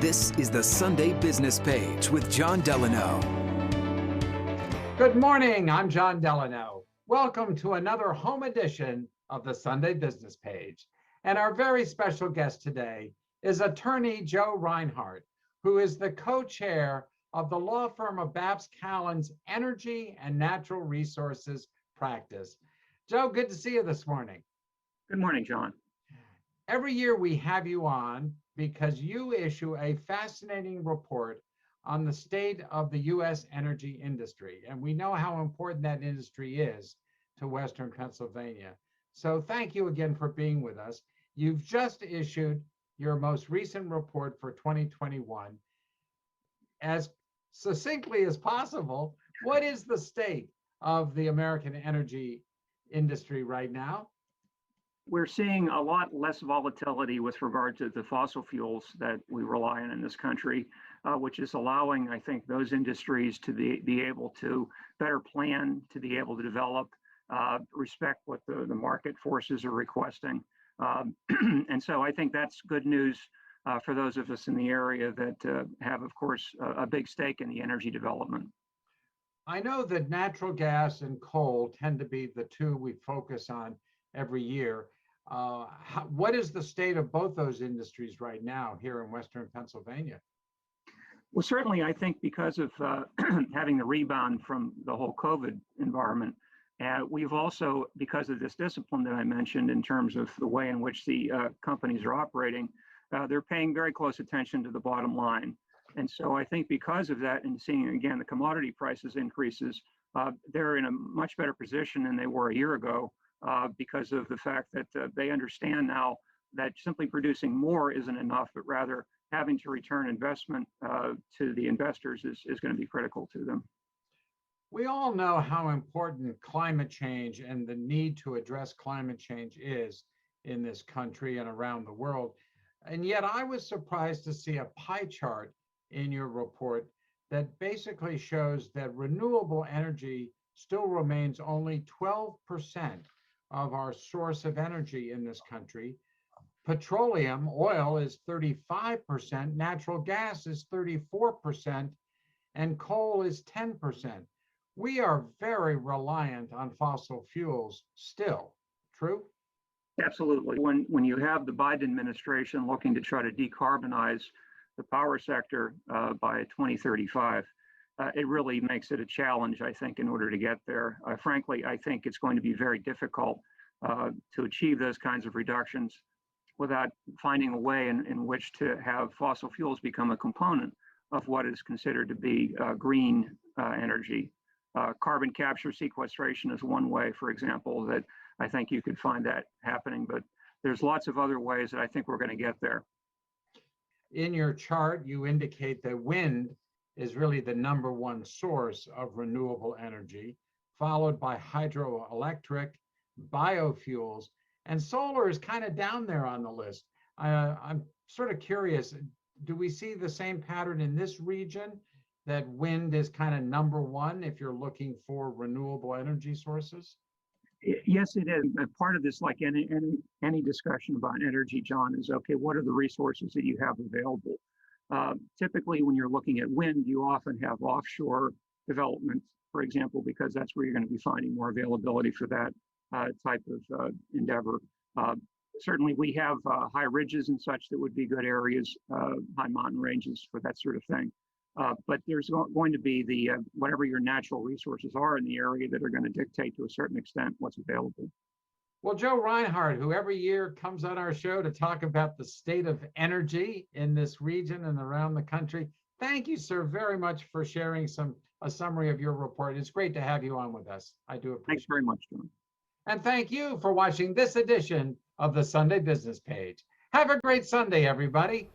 This is the Sunday Business Page with John Delano. Good morning, I'm John Delano. Welcome to another home edition of the Sunday Business Page. And our very special guest today is attorney Joe Reinhart, who is the co-chair of the law firm of Babs Callen's Energy and Natural Resources practice. Joe, good to see you this morning. Good morning, John. Every year we have you on because you issue a fascinating report on the state of the U.S. energy industry. And we know how important that industry is to Western Pennsylvania. So thank you again for being with us. You've just issued your most recent report for 2021. As succinctly as possible, what is the state of the American energy industry right now? We're seeing a lot less volatility with regard to the fossil fuels that we rely on in this country, which is allowing, I think, those industries to be able to better plan, to be able to develop, respect what the market forces are requesting. And so I think that's good news for those of us in the area that have, of course, a big stake in the energy development. I know that natural gas and coal tend to be the two we focus on every year. What is the state of both those industries right now here in Western Pennsylvania? Well, certainly, I think because of having the rebound from the whole COVID environment, we've also, because of this discipline that I mentioned in terms of the way in which the companies are operating, they're paying very close attention to the bottom line. And so I think because of that and seeing, again, the commodity prices increases, they're in a much better position than they were a year ago. Because of the fact that they understand now that simply producing more isn't enough, but rather having to return investment to the investors is going to be critical to them. We all know how important climate change and the need to address climate change is in this country and around the world. And yet I was surprised to see a pie chart in your report that basically shows that renewable energy still remains only 12% of our source of energy in this country. Petroleum, oil is 35%, natural gas is 34%, and coal is 10%. We are very reliant on fossil fuels still. True? Absolutely. When you have the Biden administration looking to try to decarbonize the power sector by 2035, it really makes it a challenge, I think, in order to get there. Frankly, I think it's going to be very difficult to achieve those kinds of reductions without finding a way in which to have fossil fuels become a component of what is considered to be green energy. Carbon capture sequestration is one way, for example, that I think you could find that happening, but there's lots of other ways that I think we're going to get there. In your chart, you indicate that wind is really the number one source of renewable energy, followed by hydroelectric, biofuels, and solar is kind of down there on the list. I'm sort of curious, do we see the same pattern in this region, that wind is kind of number one if you're looking for renewable energy sources? Yes, it is. Part of this, like any discussion about energy, John, is, okay, what are the resources that you have available? Typically, when you're looking at wind, you often have offshore development, for example, because that's where you're going to be finding more availability for that type of endeavor. Certainly, we have high ridges and such that would be good areas, high mountain ranges for that sort of thing. But there's going to be the whatever your natural resources are in the area that are going to dictate to a certain extent what's available. Well, Joe Reinhart, who every year comes on our show to talk about the state of energy in this region and around the country, thank you, sir, very much for sharing a summary of your report. It's great to have you on with us. I do appreciate it. Thanks very much, John. And thank you for watching this edition of the Sunday Business Page. Have a great Sunday, everybody.